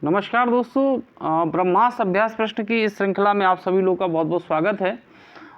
नमस्कार दोस्तों, ब्रह्मास्त्र अभ्यास प्रश्न की इस श्रृंखला में आप सभी लोगों का बहुत बहुत स्वागत है।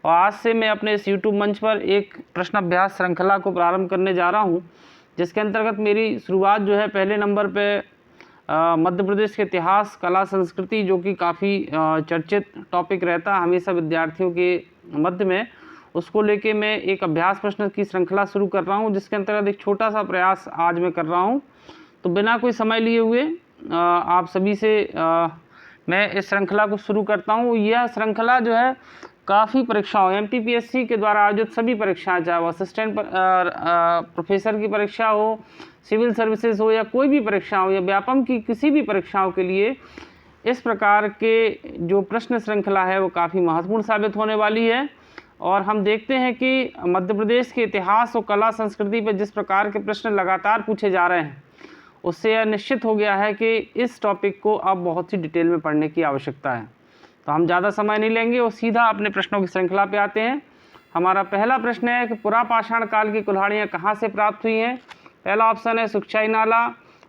और आज से मैं अपने इस YouTube मंच पर एक प्रश्न अभ्यास श्रृंखला को प्रारंभ करने जा रहा हूं, जिसके अंतर्गत मेरी शुरुआत जो है पहले नंबर पे मध्य प्रदेश के इतिहास, कला, संस्कृति, जो कि काफ़ी चर्चित टॉपिक रहता है हमेशा विद्यार्थियों के मध्य में, उसको लेके मैं एक अभ्यास प्रश्न की श्रृंखला शुरू कर रहा हूँ, जिसके अंतर्गत एक छोटा सा प्रयास आज मैं कर रहा हूँ। तो बिना कोई समय लिए हुए आप सभी से मैं इस श्रृंखला को शुरू करता हूँ। यह श्रृंखला जो है काफ़ी परीक्षाओं, एमपीपीएससी के द्वारा आयोजित सभी परीक्षाएं, चाहे वो असिस्टेंट प्रोफेसर की परीक्षा हो, सिविल सर्विसेज हो, या कोई भी परीक्षा हो, या व्यापम की किसी भी परीक्षाओं के लिए इस प्रकार के जो प्रश्न श्रृंखला है वो काफ़ी महत्वपूर्ण साबित होने वाली है। और हम देखते हैं कि मध्य प्रदेश के इतिहास और कला संस्कृति पर जिस प्रकार के प्रश्न लगातार पूछे जा रहे हैं, उससे यह निश्चित हो गया है कि इस टॉपिक को अब बहुत ही डिटेल में पढ़ने की आवश्यकता है। तो हम ज़्यादा समय नहीं लेंगे और सीधा अपने प्रश्नों की श्रृंखला पे आते हैं। हमारा पहला प्रश्न है कि पुरापाषाण काल की कुल्हाड़ियाँ कहाँ से प्राप्त हुई हैं। पहला ऑप्शन है सुखचाई नाला,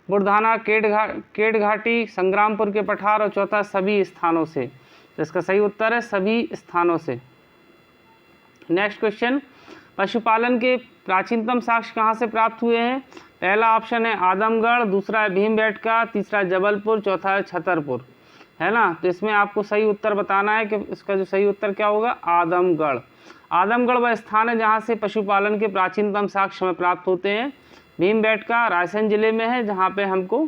बुरधाना, केट घाटी, संग्रामपुर के पठार, और चौथा सभी स्थानों से। तो इसका सही उत्तर है सभी स्थानों से। नेक्स्ट क्वेश्चन, पशुपालन के प्राचीनतम साक्ष्य कहाँ से प्राप्त हुए हैं। पहला ऑप्शन है आदमगढ़, दूसरा है भीमबेटका, तीसरा जबलपुर, चौथा है छतरपुर, है ना। तो इसमें आपको सही उत्तर बताना है कि इसका जो सही उत्तर क्या होगा, आदमगढ़। आदमगढ़ वह स्थान है जहाँ से पशुपालन के प्राचीनतम साक्ष्य हमें प्राप्त होते हैं। भीमबेटका रायसेन जिले में है, जहाँ पे हमको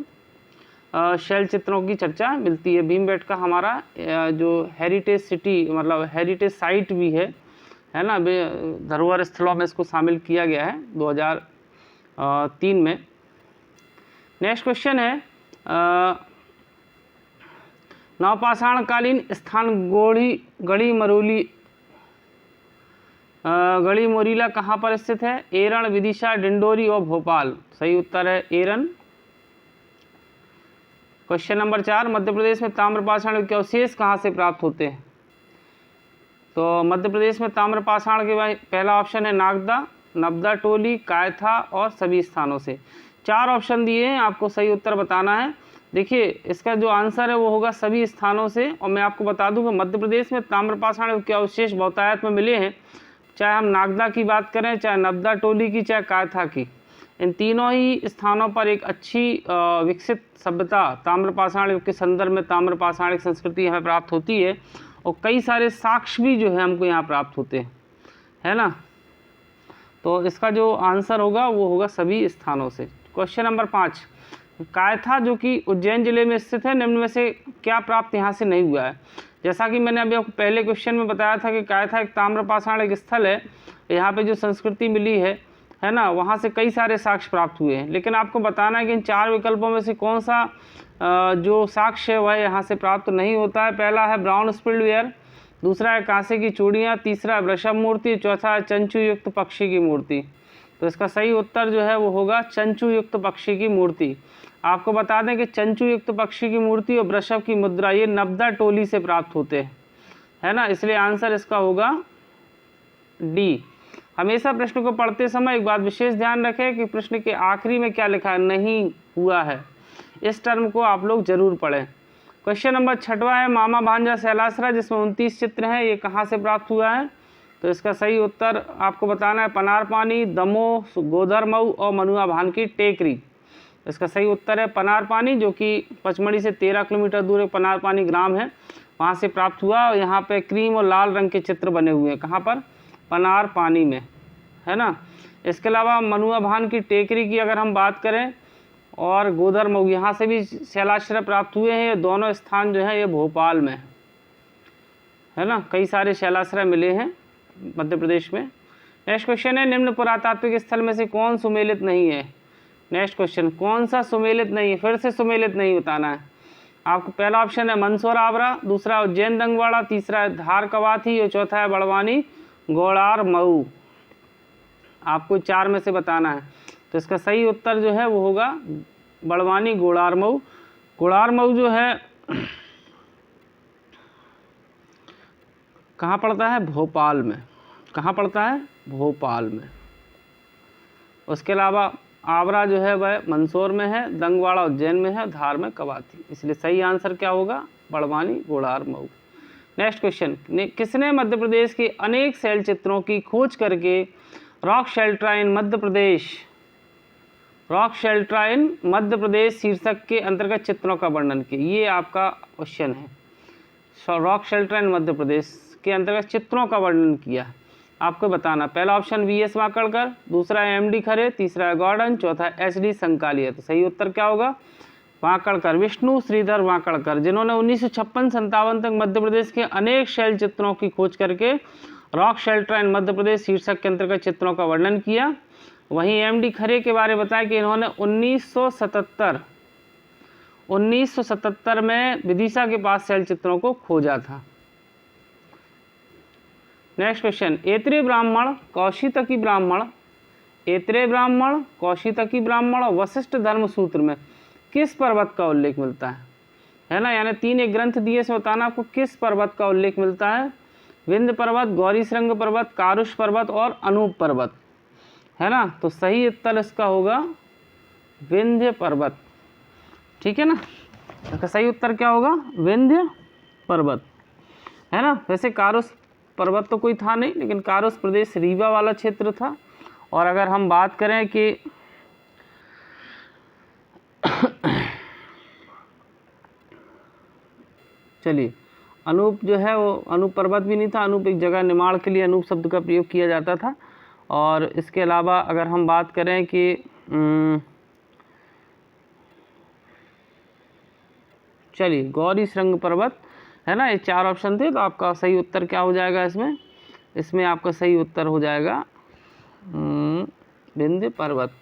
शैल चित्रों की चर्चा मिलती है। भीमबेटका हमारा जो हेरिटेज सिटी, मतलब हेरिटेज साइट भी है ना, धरोहर स्थलों में इसको शामिल किया गया है 2003 में। नेक्स्ट क्वेश्चन है, नवपाषाणकालीन स्थान गढ़ी मोरीला कहाँ पर स्थित है। एरन, विदिशा, डिंडोरी और भोपाल। सही उत्तर है एरन। क्वेश्चन नंबर 4, मध्य प्रदेश में ताम्रपाषाण के अवशेष कहाँ से प्राप्त होते हैं। तो मध्य प्रदेश में ताम्रपाषाण के पहला ऑप्शन है नागदा, नबदा टोली, कायथा और सभी स्थानों से। 4 ऑप्शन दिए हैं, आपको सही उत्तर बताना है। देखिए इसका जो आंसर है वो होगा सभी स्थानों से। और मैं आपको बता दूं कि मध्य प्रदेश में ताम्रपाषाण के अवशेष बहुतायत में मिले हैं, चाहे हम नागदा की बात करें, चाहे नबदा टोली की, चाहे कायथा की। इन तीनों ही स्थानों पर एक अच्छी विकसित सभ्यता ताम्रपाषाण के संदर्भ में ताम्रपाषाणिक संस्कृति हमें प्राप्त होती है, और कई सारे साक्ष्य भी जो है हमको यहाँ प्राप्त होते हैं, है ना। तो इसका जो आंसर होगा वो होगा सभी स्थानों से। क्वेश्चन नंबर 5, कायथा जो कि उज्जैन जिले में स्थित है, निम्न में से क्या प्राप्त यहाँ से नहीं हुआ है। जैसा कि मैंने अभी आपको पहले क्वेश्चन में बताया था कि कायथा एक ताम्रपाषाण एक स्थल है, यहाँ पे जो संस्कृति मिली है ना, वहाँ से कई सारे साक्ष्य प्राप्त हुए हैं। लेकिन आपको बताना है कि इन 4 विकल्पों में से कौन सा जो साक्ष्य है वह यहाँ से प्राप्त नहीं होता है। पहला है ब्राउन स्पिल्डवेयर, दूसरा है कांसे की चूड़ियाँ, तीसरा है वृषभ मूर्ति, चौथा है चंचू युक्त पक्षी की मूर्ति। तो इसका सही उत्तर जो है वो होगा चंचू युक्त पक्षी की मूर्ति। आपको बता दें कि चंचू युक्त पक्षी की मूर्ति और वृषभ की मुद्रा ये नबदा टोली से प्राप्त होते हैं, है ना। इसलिए आंसर इसका होगा डी। हमेशा प्रश्न को पढ़ते समय एक बात विशेष ध्यान रखें कि प्रश्न के आखिरी में क्या लिखा है, नहीं हुआ है, इस टर्म को आप लोग जरूर पढ़ें। क्वेश्चन नंबर 6वां है मामा भांजा शैलाश्रय, जिसमें 29 चित्र हैं, ये कहाँ से प्राप्त हुआ है। तो इसका सही उत्तर आपको बताना है पनारपानी, दमोह, गोधरमऊ और मनुआ भान की टेकरी। इसका सही उत्तर है पनारपानी, जो कि पचमढ़ी से 13 किलोमीटर दूर एक पनारपानी ग्राम है, वहाँ से प्राप्त हुआ। और यहाँ पे क्रीम और लाल रंग के चित्र बने हुए हैं, कहाँ पर, पनारपानी में, है ना। इसके अलावा मनुआ भान की टेकरी की अगर हम बात करें, और गोधरमऊ, यहाँ से भी शैलाश्रय प्राप्त हुए हैं। ये दोनों स्थान जो है ये भोपाल में है ना। कई सारे शैलाश्रय मिले हैं मध्य प्रदेश में। नेक्स्ट क्वेश्चन है, निम्न पुरातात्विक स्थल में से कौन सुमेलित नहीं है। नेक्स्ट क्वेश्चन, कौन सा सुमेलित नहीं है, फिर से सुमेलित नहीं बताना है आपको। पहला ऑप्शन है मंदसौर आवरा, दूसरा उज्जैन दंगवाड़ा, तीसरा है धार कवाथी और चौथा है बड़वानी गोड़ार मऊ। आपको 4 में से बताना है। तो इसका सही उत्तर जो है वो होगा बड़वानी गोड़ार मऊ। गोड़ार मऊ जो है कहाँ पड़ता है, भोपाल में। कहाँ पड़ता है, भोपाल में। उसके अलावा आवरा जो है वह मंदसौर में है, दंगवाड़ा उज्जैन में है, धार में कवाती। इसलिए सही आंसर क्या होगा? बड़वानी, गोड़ार, मऊ। नेक्स्ट क्वेश्चन, किसने मध्य प्रदेश के अनेक शैल चित्रों की खोज करके रॉक शेल्ट्राइन मध्य प्रदेश शीर्षक के अंतर्गत चित्रों का वर्णन किया? ये आपका क्वेश्चन है। रॉक शेल्ट्राइन मध्य प्रदेश के अंतर्गत चित्रों का वर्णन किया, आपको बताना। पहला ऑप्शन वीएस वाकड़कर, दूसरा है एमडी खरे, तीसरा है गॉर्डन, चौथा है एचडी संकालिया। तो सही उत्तर क्या होगा? वाकड़कर, विष्णु श्रीधर वाकड़कर, जिन्होंने 1956-57 तक मध्य प्रदेश के अनेक शैल चित्रों की खोज करके रॉक शेल्ट्राइन मध्य प्रदेश शीर्षक के अंतर्गत चित्रों का वर्णन किया। वहीं एमडी खरे के बारे में बताया कि इन्होंने 1977 में विदिशा के पास शैल चित्रों को खोजा था। नेक्स्ट क्वेश्चन, ऐत्रेय ब्राह्मण, कौशितकी ब्राह्मण और वशिष्ठ धर्म सूत्र में किस पर्वत का उल्लेख मिलता है ना? यानी 3 एक ग्रंथ दिए, से बताना आपको किस पर्वत का उल्लेख मिलता है। विंध्य पर्वत, गौरीशृंग पर्वत, कारुष पर्वत और अनूप पर्वत, है ना? तो सही उत्तर इसका होगा विंध्य पर्वत। ठीक है ना? इसका सही उत्तर क्या होगा? विंध्य पर्वत, है ना? वैसे कारुष पर्वत तो कोई था नहीं, लेकिन कारुष प्रदेश रीवा वाला क्षेत्र था। और अगर हम बात करें कि चलिए, अनूप जो है वो अनूप पर्वत भी नहीं था। अनूप एक जगह निमाड़ के लिए अनूप शब्द का प्रयोग किया जाता था। और इसके अलावा अगर हम बात करें कि चलिए, गौरीशृंग पर्वत, है ना? ये 4 ऑप्शन थे, तो आपका सही उत्तर क्या हो जाएगा इसमें आपका सही उत्तर हो जाएगा विंध्य पर्वत।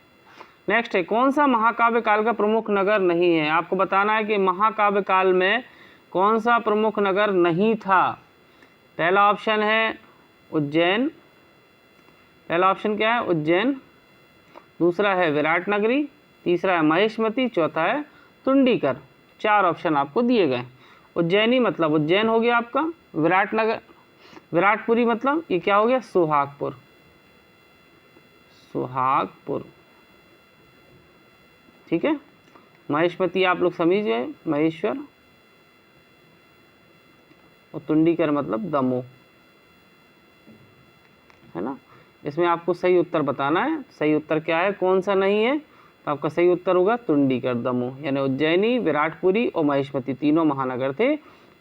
नेक्स्ट है, कौन सा महाकाव्य काल का प्रमुख नगर नहीं है? आपको बताना है कि महाकाव्य काल में कौन सा प्रमुख नगर नहीं था। पहला ऑप्शन है उज्जैन, पहला ऑप्शन क्या है? उज्जैन। दूसरा है विराट नगरी, तीसरा है महेशमती, चौथा है तुंडीकर। 4 ऑप्शन आपको दिए गए। उज्जैनी मतलब उज्जैन हो गया आपका, विराटपुरी मतलब ये क्या हो गया? सुहागपुर। ठीक है। महेशमती आप लोग समझ गए, महेश्वर। और तुंडीकर मतलब दमोह, है ना? इसमें आपको सही उत्तर बताना है। सही उत्तर क्या है, कौन सा नहीं है? तो आपका सही उत्तर होगा तुंडीकर, दमोह। यानी उज्जैनी, विराटपुरी और महेशमती तीनों महानगर थे।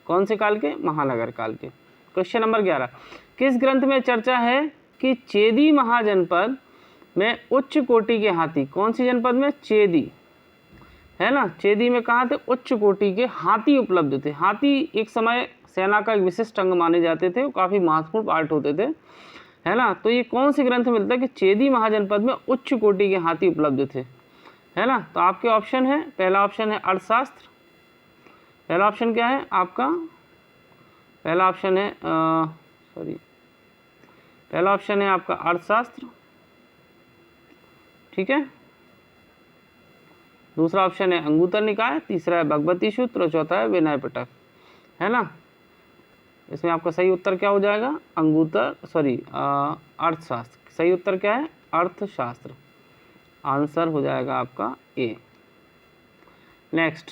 कौन से काल के? महानगर काल के। क्वेश्चन नंबर 11, किस ग्रंथ में चर्चा है कि चेदी महाजनपद में उच्च कोटि के हाथी? कौन सी जनपद में? चेदी, है ना? चेदी में कहाँ थे? उच्च कोटि के हाथी उपलब्ध थे। हाथी एक समय सेना का एक विशिष्ट अंग माने जाते थे, वो काफ़ी महत्वपूर्ण पार्ट होते थे, है ना? तो ये कौन सी ग्रंथ में मिलता है कि चेदी महाजनपद में उच्च कोटि के हाथी उपलब्ध थे, है ना? तो आपके ऑप्शन है, पहला ऑप्शन है अर्थशास्त्र। पहला ऑप्शन क्या है आपका? पहला ऑप्शन है पहला ऑप्शन है आपका अर्थशास्त्र। ठीक है। दूसरा ऑप्शन है अंगुतर निकाय, तीसरा है भगवती सूत्र और चौथा है विनय पिटक, है ना? इसमें आपका सही उत्तर क्या हो जाएगा? अर्थशास्त्र। सही उत्तर क्या है? अर्थशास्त्र। आंसर हो जाएगा आपका ए। नेक्स्ट,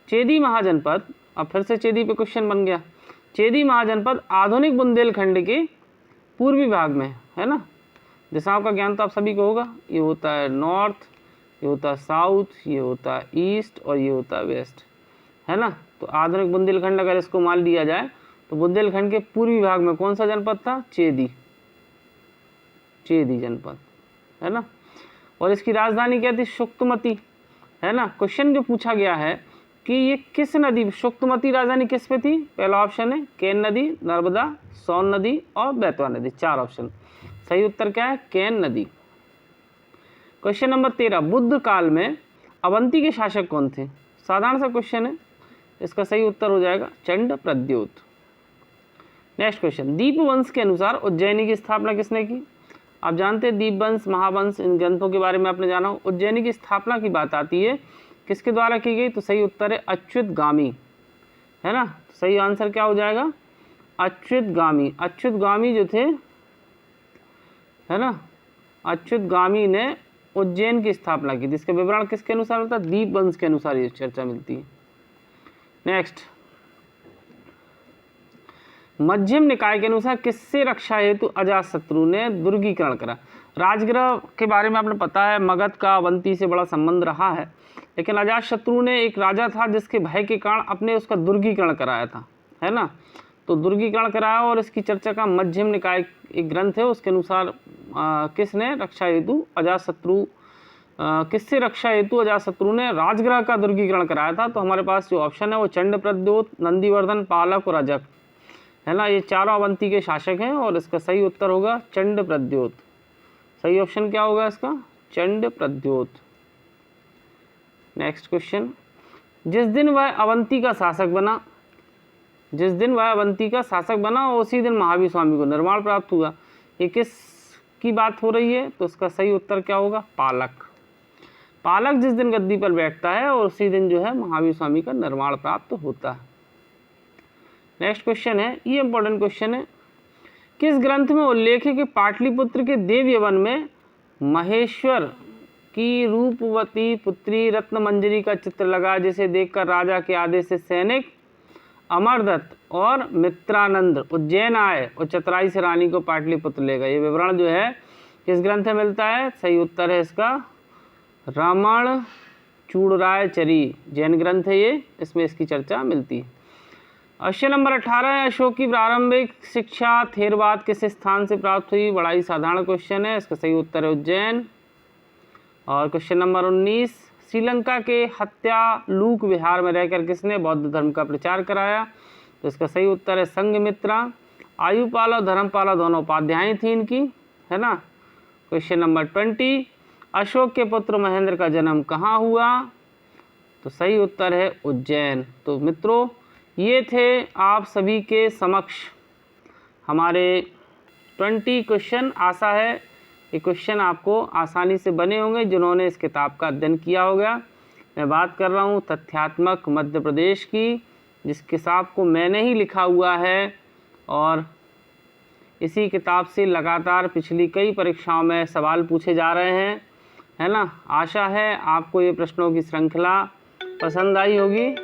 चेदी महाजनपद, अब फिर से चेदी पे क्वेश्चन बन गया। चेदी महाजनपद आधुनिक बुंदेलखंड के पूर्वी भाग में है ना? दिशाओं का ज्ञान तो आप सभी को होगा। ये होता है नॉर्थ, ये होता है साउथ, ये होता है ईस्ट और ये होता है वेस्ट, है ना? तो आधुनिक बुंदेलखंड अगर इसको मान लिया जाए तो बुंदेलखंड के पूर्वी भाग में कौन सा जनपद था? चेदी जनपद, है ना? और इसकी राजधानी क्या थी? शुक्तमती, है ना? क्वेश्चन जो पूछा गया है कि ये किस नदी, शुक्तमती राजधानी किस पे थी? पहला ऑप्शन है केन नदी, नर्मदा, सोन नदी और बेतवा नदी। 4 ऑप्शन। सही उत्तर क्या है? केन नदी। क्वेश्चन नंबर 13, बुद्ध काल में अवंती के शासक कौन थे? साधारण सा क्वेश्चन है, इसका सही उत्तर हो जाएगा चंड प्रद्योत। नेक्स्ट क्वेश्चन, दीप वंश के अनुसार उज्जैनी की स्थापना किसने की? आप जानते हैं दीप वंश, महावंश, इन ग्रंथों के बारे में आपने जाना हो। उज्जैनी की स्थापना की बात आती है, किसके द्वारा की गई? तो सही उत्तर है अच्युतगामी, है ना? सही आंसर क्या हो जाएगा? अच्युतगामी। अच्युतगामी जो थे, है ना, अच्युतगामी ने उज्जैन की स्थापना की थी। इसका विवरण किसके अनुसार मिलता है? दीपवंश के अनुसार ये चर्चा मिलती है। नेक्स्ट, मध्यम निकाय के अनुसार किससे रक्षा हेतु अजातशत्रु ने दुर्गीकरण करा? राजगृह के बारे में आपने पता है, मगध का अवंती से बड़ा संबंध रहा है, लेकिन अजातशत्रु ने एक राजा था जिसके भय के कारण अपने उसका दुर्गीकरण कराया था, है ना। तो दुर्गीकरण कराया और इसकी चर्चा का मध्यम निकाय एक ग्रंथ है, उसके अनुसार किसने रक्षा हेतु अजातशत्रु किससे रक्षा हेतु अजातशत्रु ने राजगृह का दुर्गीकरण कराया था? तो हमारे पास जो ऑप्शन है वो चंड, प्रद्योत, नंदीवर्धन, पालक और अजक, है ना। ये चारों अवंती के शासक हैं और इसका सही उत्तर होगा चंड प्रद्योत। सही ऑप्शन क्या होगा इसका? चंड प्रद्योत। नेक्स्ट क्वेश्चन, जिस दिन वह अवंती का शासक बना उसी दिन महावीर स्वामी को निर्वाण प्राप्त हुआ। ये किस की बात हो रही है? तो इसका सही उत्तर क्या होगा? पालक। पालक जिस दिन गद्दी पर बैठता है और उसी दिन जो है महावीर स्वामी का निर्वाण प्राप्त होता है। नेक्स्ट क्वेश्चन है, ये इंपॉर्टेंट क्वेश्चन है, किस ग्रंथ में उल्लेख है कि पाटलिपुत्र के देव यवन में महेश्वर की रूपवती पुत्री रत्नमंजरी का चित्र लगा, जिसे देखकर राजा के आदेश से सैनिक अमरदत्त और मित्रानंद उज्जैन आए और चतुराई से रानी को पाटलिपुत्र ले गए? ये विवरण जो है किस ग्रंथ में मिलता है? सही उत्तर है इसका रामायण चूड़राय चरी, जैन ग्रंथ है ये, इसमें इसकी चर्चा मिलती है। क्वेश्चन नंबर 18 है, अशोक की प्रारंभिक शिक्षा थेरवाद किस स्थान से प्राप्त हुई? बड़ा ही साधारण क्वेश्चन है, इसका सही उत्तर है उज्जैन। और क्वेश्चन नंबर 19, श्रीलंका के हत्यालूक विहार में रहकर किसने बौद्ध धर्म का प्रचार कराया? तो इसका सही उत्तर है संघमित्रा। आयुपाल और धर्मपाला दोनों उपाध्याय थी इनकी, है ना। क्वेश्चन नंबर 20, अशोक के पुत्र महेंद्र का जन्म कहाँ हुआ? तो सही उत्तर है उज्जैन। तो मित्रों, ये थे आप सभी के समक्ष हमारे 20 क्वेश्चन। आशा है ये क्वेश्चन आपको आसानी से बने होंगे जिन्होंने इस किताब का अध्ययन किया होगा। मैं बात कर रहा हूँ तथ्यात्मक मध्य प्रदेश की, जिस किताब को मैंने ही लिखा हुआ है और इसी किताब से लगातार पिछली कई परीक्षाओं में सवाल पूछे जा रहे हैं, है ना। आशा है आपको ये प्रश्नों की श्रृंखला पसंद आई होगी।